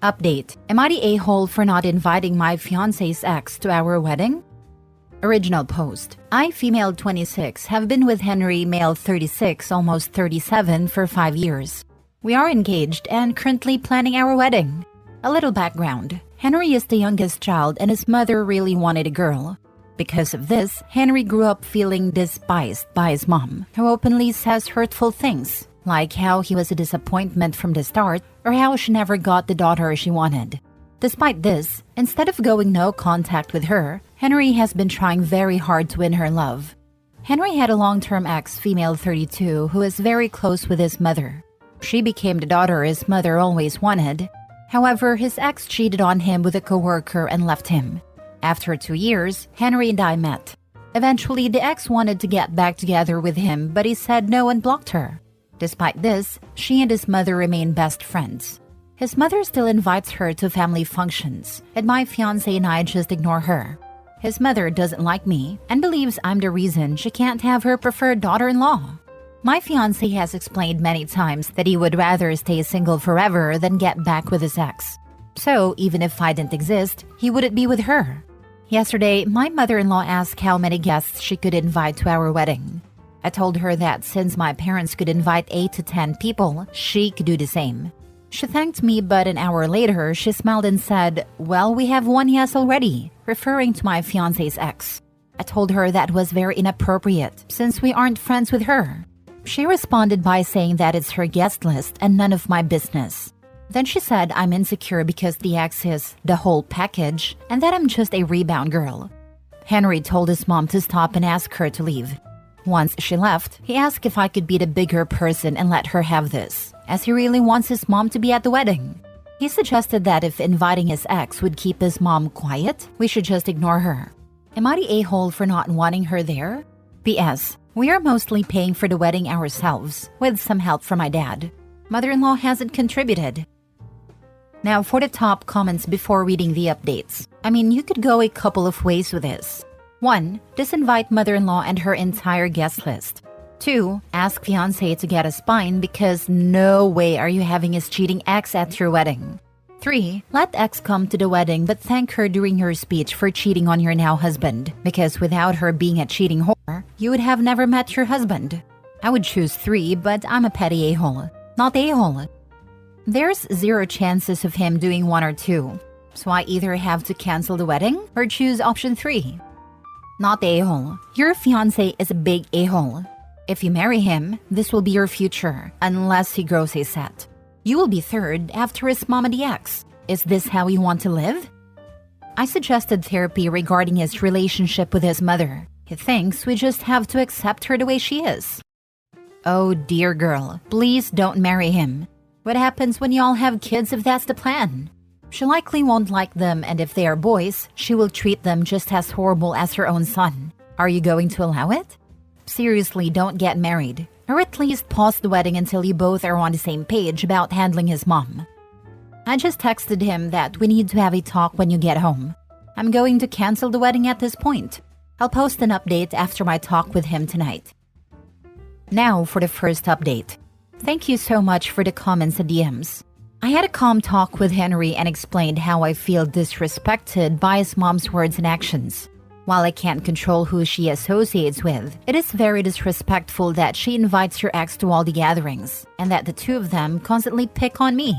Update. Am I the a-hole for not inviting my fiancé's ex to our wedding? Original post. I, female 26, have been with Henry, male 36, almost 37, for 5 years. We are engaged and currently planning our wedding. A little background. Henry is the youngest child and his mother really wanted a girl. Because of this, Henry grew up feeling despised by his mom, who openly says hurtful things, like how he was a disappointment from the start or how she never got the daughter she wanted. Despite this, instead of going no contact with her, Henry has been trying very hard to win her love. Henry had a long-term ex, female 32, who is very close with his mother. She became the daughter his mother always wanted. However, his ex cheated on him with a coworker and left him. After 2 years, Henry and I met. Eventually, the ex wanted to get back together with him, but he said no and blocked her. Despite this, she and his mother remain best friends. His mother still invites her to family functions, and my fiancé and I just ignore her. His mother doesn't like me and believes I'm the reason she can't have her preferred daughter-in-law. My fiancé has explained many times that he would rather stay single forever than get back with his ex. So, even if I didn't exist, he wouldn't be with her. Yesterday, my mother-in-law asked how many guests she could invite to our wedding. I told her that since my parents could invite 8 to 10 people, she could do the same. She thanked me, but an hour later, she smiled and said, "Well, we have one yes already," referring to my fiancé's ex. I told her that was very inappropriate, since we aren't friends with her. She responded by saying that it's her guest list and none of my business. Then she said I'm insecure because the ex is the whole package and that I'm just a rebound girl. Henry told his mom to stop and ask her to leave. Once she left, he asked if I could be the bigger person and let her have this, as he really wants his mom to be at the wedding. He suggested that if inviting his ex would keep his mom quiet, we should just ignore her. Am I the a-hole for not wanting her there? P.S. We are mostly paying for the wedding ourselves, with some help from my dad. Mother-in-law hasn't contributed. Now for the top comments before reading the updates. I mean, you could go a couple of ways with this. 1. Disinvite mother-in-law and her entire guest list. 2. Ask fiancé to get a spine because no way are you having his cheating ex at your wedding. 3. Let ex come to the wedding but thank her during your speech for cheating on your now husband, because without her being a cheating whore, you would have never met your husband. I would choose 3, but I'm a petty a-hole. Not a-hole. There's 0 chances of him doing 1 or 2, so I either have to cancel the wedding or choose option 3. Not a-hole. Your fiancé is a big a-hole. If you marry him, this will be your future, unless he grows a set. You will be third after his mom and the ex. Is this how you want to live? I suggested therapy regarding his relationship with his mother. He thinks we just have to accept her the way she is. Oh dear girl, please don't marry him. What happens when y'all have kids if that's the plan? She likely won't like them, and if they are boys, she will treat them just as horrible as her own son. Are you going to allow it? Seriously, don't get married. Or at least pause the wedding until you both are on the same page about handling his mom. I just texted him that we need to have a talk when you get home. I'm going to cancel the wedding at this point. I'll post an update after my talk with him tonight. Now for the first update. Thank you so much for the comments and DMs. I had a calm talk with Henry and explained how I feel disrespected by his mom's words and actions. While I can't control who she associates with, it is very disrespectful that she invites your ex to all the gatherings, and that the two of them constantly pick on me.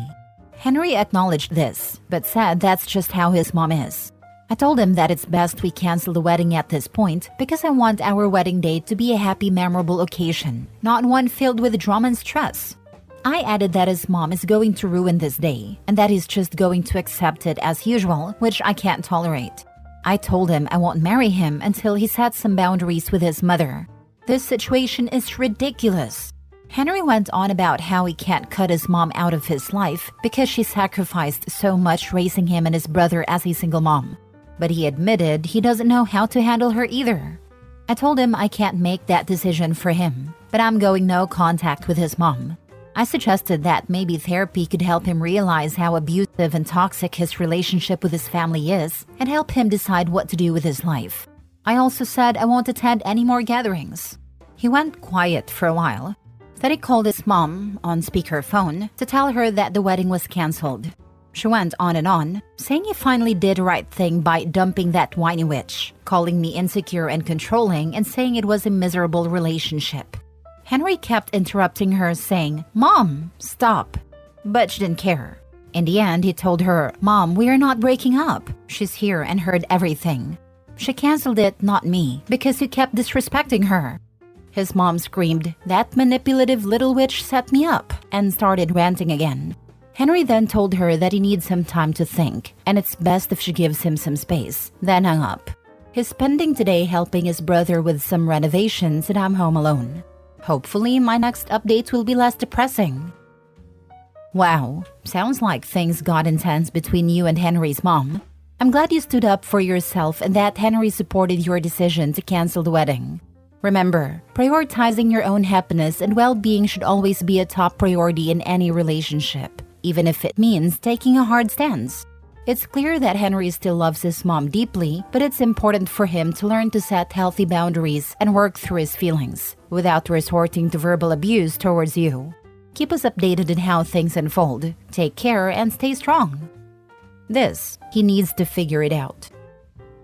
Henry acknowledged this, but said that's just how his mom is. I told him that it's best we cancel the wedding at this point because I want our wedding day to be a happy, memorable occasion, not one filled with drama and stress. I added that his mom is going to ruin this day, and that he's just going to accept it as usual, which I can't tolerate. I told him I won't marry him until he sets some boundaries with his mother. This situation is ridiculous. Henry went on about how he can't cut his mom out of his life because she sacrificed so much raising him and his brother as a single mom. But he admitted he doesn't know how to handle her either. I told him I can't make that decision for him, but I'm going no contact with his mom. I suggested that maybe therapy could help him realize how abusive and toxic his relationship with his family is and help him decide what to do with his life. I also said I won't attend any more gatherings. He went quiet for a while. Then he called his mom on speakerphone to tell her that the wedding was canceled. She went on, saying he finally did the right thing by dumping that whiny witch, calling me insecure and controlling and saying it was a miserable relationship. Henry kept interrupting her, saying, "Mom, stop." But she didn't care. In the end, he told her, "Mom, we are not breaking up. She's here and heard everything. She canceled it, not me, because you kept disrespecting her." His mom screamed, "That manipulative little witch set me up," and started ranting again. Henry then told her that he needs some time to think, and it's best if she gives him some space, then hung up. He's spending today helping his brother with some renovations and I'm home alone. Hopefully, my next update will be less depressing. Wow, sounds like things got intense between you and Henry's mom. I'm glad you stood up for yourself and that Henry supported your decision to cancel the wedding. Remember, prioritizing your own happiness and well-being should always be a top priority in any relationship, even if it means taking a hard stance. It's clear that Henry still loves his mom deeply, but it's important for him to learn to set healthy boundaries and work through his feelings, without resorting to verbal abuse towards you. Keep us updated on how things unfold. Take care and stay strong. He needs to figure it out.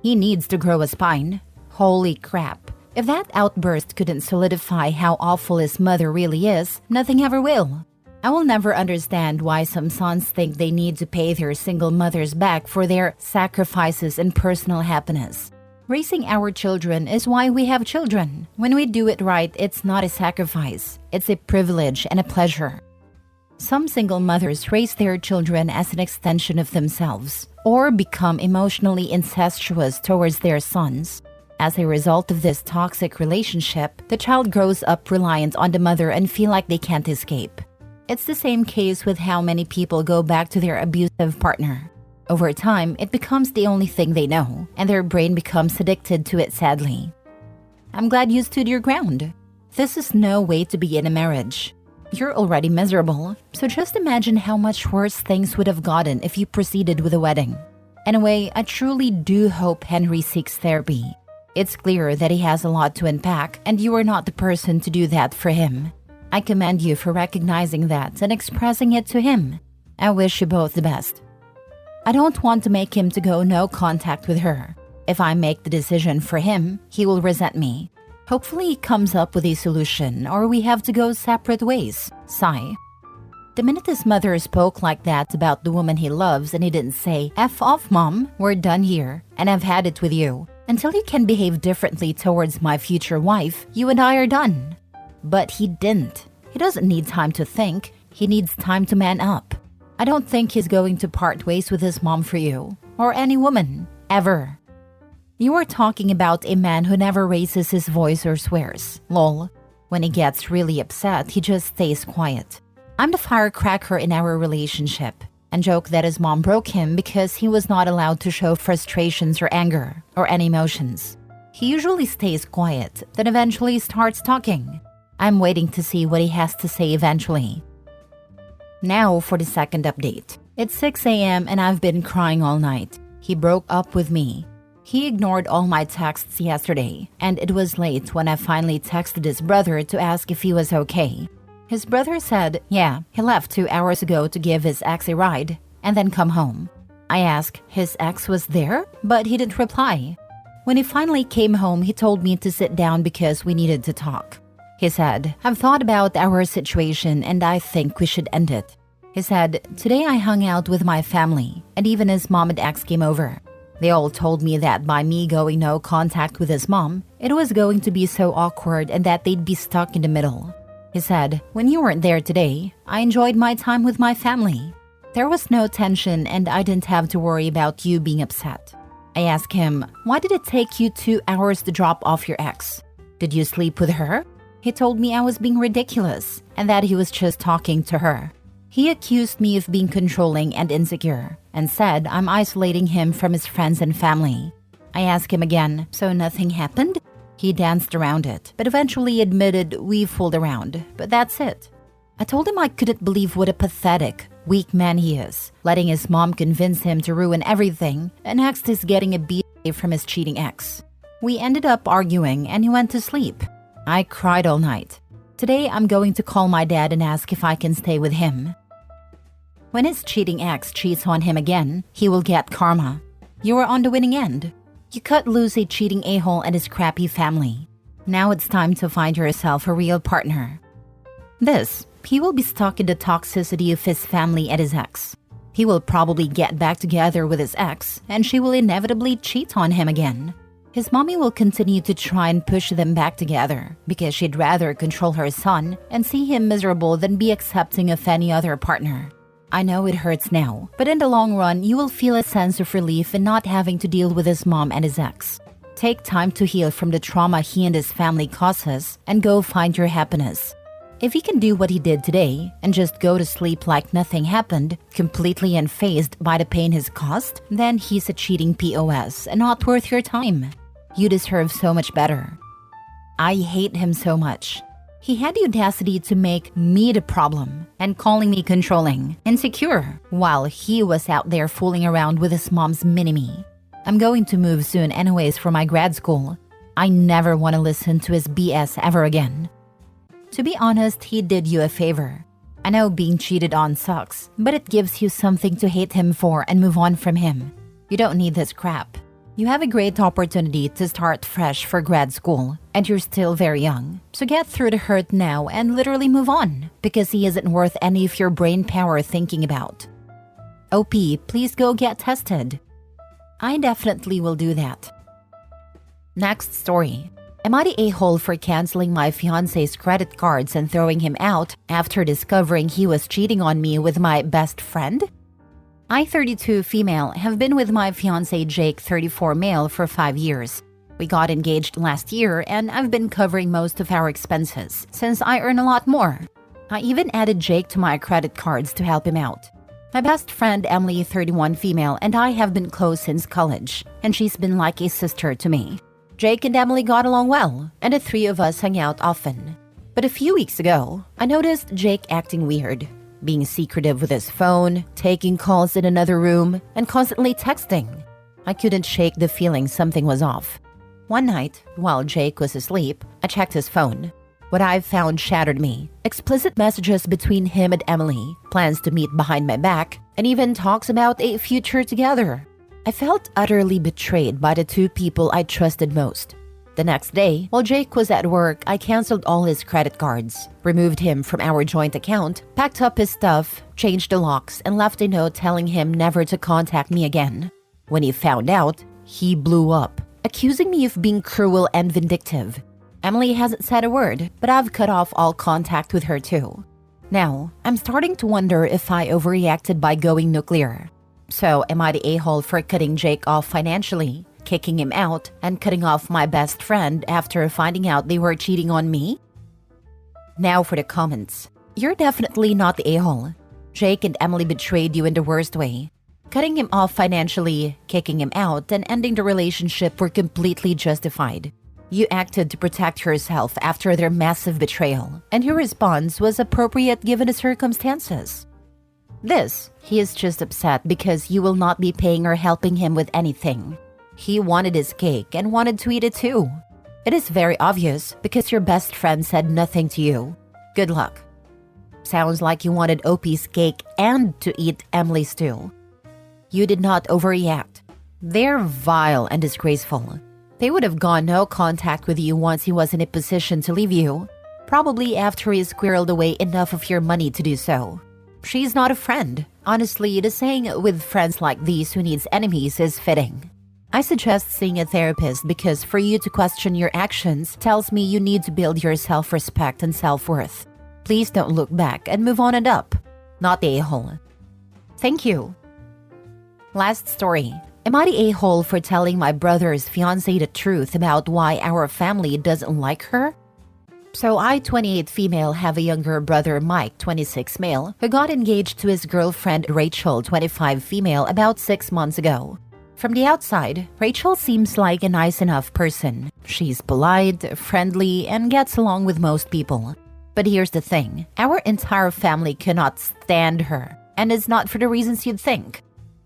He needs to grow a spine. Holy crap. If that outburst couldn't solidify how awful his mother really is, nothing ever will. I will never understand why some sons think they need to pay their single mothers back for their sacrifices and personal happiness. Raising our children is why we have children. When we do it right, it's not a sacrifice. It's a privilege and a pleasure. Some single mothers raise their children as an extension of themselves, or become emotionally incestuous towards their sons. As a result of this toxic relationship, the child grows up reliant on the mother and feel like they can't escape. It's the same case with how many people go back to their abusive partner. Over time, it becomes the only thing they know, and their brain becomes addicted to it sadly. I'm glad you stood your ground. This is no way to be in a marriage. You're already miserable, so just imagine how much worse things would have gotten if you proceeded with a wedding. Anyway, I truly do hope Henry seeks therapy. It's clear that he has a lot to unpack, and you are not the person to do that for him. I commend you for recognizing that and expressing it to him. I wish you both the best. I don't want to make him to go no contact with her. If I make the decision for him, he will resent me. Hopefully he comes up with a solution or we have to go separate ways. Sigh. The minute his mother spoke like that about the woman he loves and he didn't say, "F off, Mom, we're done here, and I've had it with you. Until you can behave differently towards my future wife, you and I are done." But he didn't. He doesn't need time to think. He needs time to man up. I don't think he's going to part ways with his mom for you, or any woman, ever. You are talking about a man who never raises his voice or swears. Lol. When he gets really upset, he just stays quiet. I'm the firecracker in our relationship, and joke that his mom broke him because he was not allowed to show frustrations or anger, or any emotions. He usually stays quiet, then eventually starts talking. I'm waiting to see what he has to say eventually. Now for the second update. It's 6 a.m. and I've been crying all night. He broke up with me. He ignored all my texts yesterday, and it was late when I finally texted his brother to ask if he was okay. His brother said, yeah, he left 2 hours ago to give his ex a ride, and then come home. I asked, his ex was there? But he didn't reply. When he finally came home, he told me to sit down because we needed to talk. He said, I've thought about our situation and I think we should end it. He said, today I hung out with my family, and even his mom and ex came over. They all told me that by me going no contact with his mom, it was going to be so awkward and that they'd be stuck in the middle. He said, when you weren't there today, I enjoyed my time with my family. There was no tension and I didn't have to worry about you being upset. I asked him, why did it take you 2 hours to drop off your ex? Did you sleep with her? He told me I was being ridiculous and that he was just talking to her. He accused me of being controlling and insecure and said I'm isolating him from his friends and family. I asked him again, so nothing happened? He danced around it, but eventually admitted we fooled around, but that's it. I told him I couldn't believe what a pathetic, weak man he is, letting his mom convince him to ruin everything, and next is getting a beat from his cheating ex. We ended up arguing and he went to sleep. I cried all night. Today I'm going to call my dad and ask if I can stay with him. When his cheating ex cheats on him again, he will get karma. You are on the winning end. You cut loose a cheating a-hole and his crappy family. Now it's time to find yourself a real partner. He will be stuck in the toxicity of his family and his ex. He will probably get back together with his ex, and she will inevitably cheat on him again. His mommy will continue to try and push them back together because she'd rather control her son and see him miserable than be accepting of any other partner. I know it hurts now, but in the long run, you will feel a sense of relief in not having to deal with his mom and his ex. Take time to heal from the trauma he and his family causes and go find your happiness. If he can do what he did today and just go to sleep like nothing happened, completely unfazed by the pain he's caused, then he's a cheating POS and not worth your time. You deserve so much better. I hate him so much. He had the audacity to make me the problem and calling me controlling, insecure, while he was out there fooling around with his mom's mini-me. I'm going to move soon anyways for my grad school. I never want to listen to his BS ever again. To be honest, he did you a favor. I know being cheated on sucks, but it gives you something to hate him for and move on from him. You don't need this crap. You have a great opportunity to start fresh for grad school, and you're still very young. So get through the hurt now and literally move on, because he isn't worth any of your brain power thinking about. OP, please go get tested. I definitely will do that. Next story. Am I the a-hole for canceling my fiancé's credit cards and throwing him out after discovering he was cheating on me with my best friend? I, 32 female, have been with my fiancé Jake, 34 male, for 5 years. We got engaged last year and I've been covering most of our expenses since I earn a lot more. I even added Jake to my credit cards to help him out. My best friend Emily, 31 female, and I have been close since college, and she's been like a sister to me. Jake and Emily got along well, and the three of us hung out often. But a few weeks ago, I noticed Jake acting weird, being secretive with his phone, taking calls in another room, and constantly texting. I couldn't shake the feeling something was off. One night, while Jake was asleep, I checked his phone. What I found shattered me. Explicit messages between him and Emily, plans to meet behind my back, and even talks about a future together. I felt utterly betrayed by the two people I trusted most. The next day, while Jake was at work, I canceled all his credit cards, removed him from our joint account, packed up his stuff, changed the locks, and left a note telling him never to contact me again. When he found out, he blew up, accusing me of being cruel and vindictive. Emily hasn't said a word, but I've cut off all contact with her too. Now, I'm starting to wonder if I overreacted by going nuclear. So, am I the a-hole for cutting Jake off financially, kicking him out, and cutting off my best friend after finding out they were cheating on me? Now for the comments. You're definitely not the a-hole. Jake and Emily betrayed you in the worst way. Cutting him off financially, kicking him out, and ending the relationship were completely justified. You acted to protect yourself after their massive betrayal, and your response was appropriate given the circumstances. He is just upset because you will not be paying or helping him with anything. He wanted his cake and wanted to eat it too. It is very obvious because your best friend said nothing to you. Good luck. Sounds like you wanted OP's cake and to eat Emily's too. You did not overreact. They're vile and disgraceful. They would have gone no contact with you once he was in a position to leave you, probably after he squirreled away enough of your money to do so. She's not a friend. Honestly, the saying with friends like these who needs enemies is fitting. I suggest seeing a therapist because for you to question your actions tells me you need to build your self-respect and self-worth. Please don't look back and move on and up. Not the a-hole. Thank you. Last story. Am I the a-hole for telling my brother's fiancé the truth about why our family doesn't like her? So I, 28 female, have a younger brother, Mike, 26 male, who got engaged to his girlfriend, Rachel, 25 female, about 6 months ago. From the outside, Rachel seems like a nice enough person. She's polite, friendly, and gets along with most people. But here's the thing, our entire family cannot stand her, and it's not for the reasons you'd think.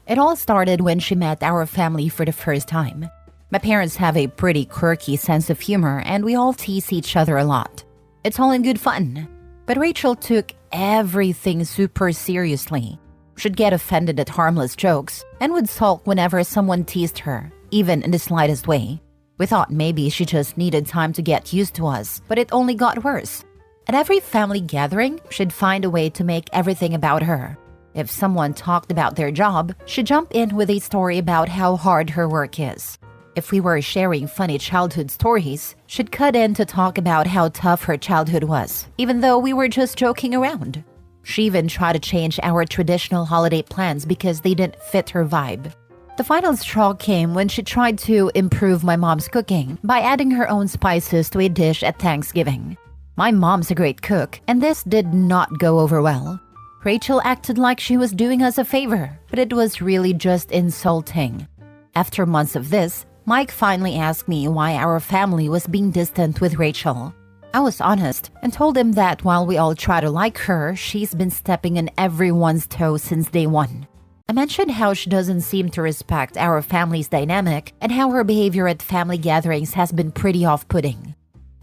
It all started when she met our family for the first time. My parents have a pretty quirky sense of humor and we all tease each other a lot. It's all in good fun. But Rachel took everything super seriously. She'd get offended at harmless jokes and would sulk whenever someone teased her, even in the slightest way. We thought maybe she just needed time to get used to us, but it only got worse. At every family gathering, she'd find a way to make everything about her. If someone talked about their job, she'd jump in with a story about how hard her work is. If we were sharing funny childhood stories, she'd cut in to talk about how tough her childhood was, even though we were just joking around. She even tried to change our traditional holiday plans because they didn't fit her vibe. The final straw came when she tried to improve my mom's cooking by adding her own spices to a dish at Thanksgiving. My mom's a great cook, and this did not go over well. Rachel acted like she was doing us a favor, but it was really just insulting. After months of this, Mike finally asked me why our family was being distant with Rachel. I was honest and told him that while we all try to like her, she's been stepping on everyone's toes since day one. I mentioned how she doesn't seem to respect our family's dynamic and how her behavior at family gatherings has been pretty off-putting.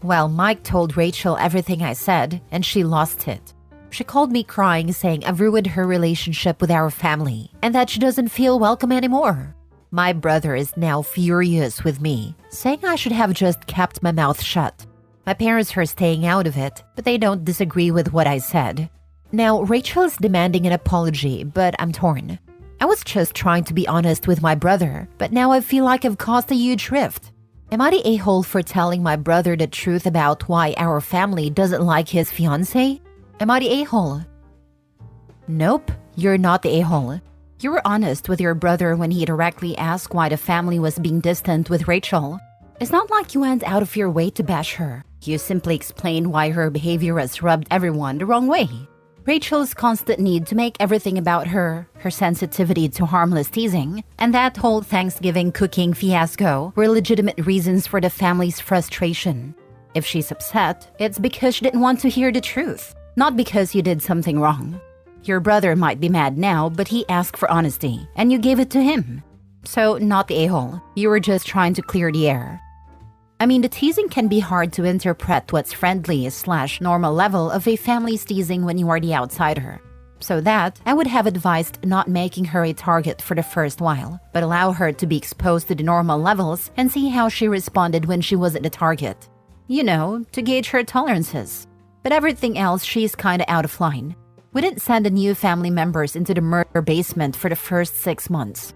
Well, Mike told Rachel everything I said, and she lost it. She called me crying, saying I've ruined her relationship with our family and that she doesn't feel welcome anymore. My brother is now furious with me, saying I should have just kept my mouth shut. My parents are staying out of it, but they don't disagree with what I said. Now, Rachel is demanding an apology, but I'm torn. I was just trying to be honest with my brother, but now I feel like I've caused a huge rift. Am I the a-hole for telling my brother the truth about why our family doesn't like his fiancé? Am I the a-hole? Nope, you're not the a-hole. You were honest with your brother when he directly asked why the family was being distant with Rachel. It's not like you went out of your way to bash her. You simply explained why her behavior has rubbed everyone the wrong way. Rachel's constant need to make everything about her, her sensitivity to harmless teasing, and that whole Thanksgiving cooking fiasco were legitimate reasons for the family's frustration. If she's upset, it's because she didn't want to hear the truth, not because you did something wrong. Your brother might be mad now, but he asked for honesty, and you gave it to him. So, not the a-hole. You were just trying to clear the air. I mean, the teasing can be hard to interpret what's friendly/normal level of a family's teasing when you are the outsider. So that, I would have advised not making her a target for the first while, but allow her to be exposed to the normal levels and see how she responded when she wasn't the target. You know, to gauge her tolerances. But everything else, she's kinda out of line. We didn't send the new family members into the murder basement for the first 6 months.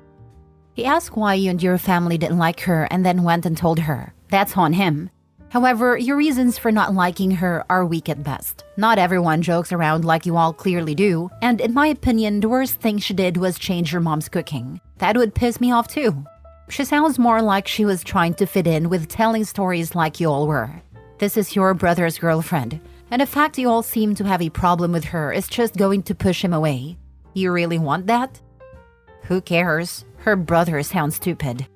He asked why you and your family didn't like her and then went and told her. That's on him. However, your reasons for not liking her are weak at best. Not everyone jokes around like you all clearly do, and in my opinion, the worst thing she did was change your mom's cooking. That would piss me off too. She sounds more like she was trying to fit in with telling stories like you all were. This is your brother's girlfriend, and the fact you all seem to have a problem with her is just going to push him away. You really want that? Who cares? Her brother sounds stupid.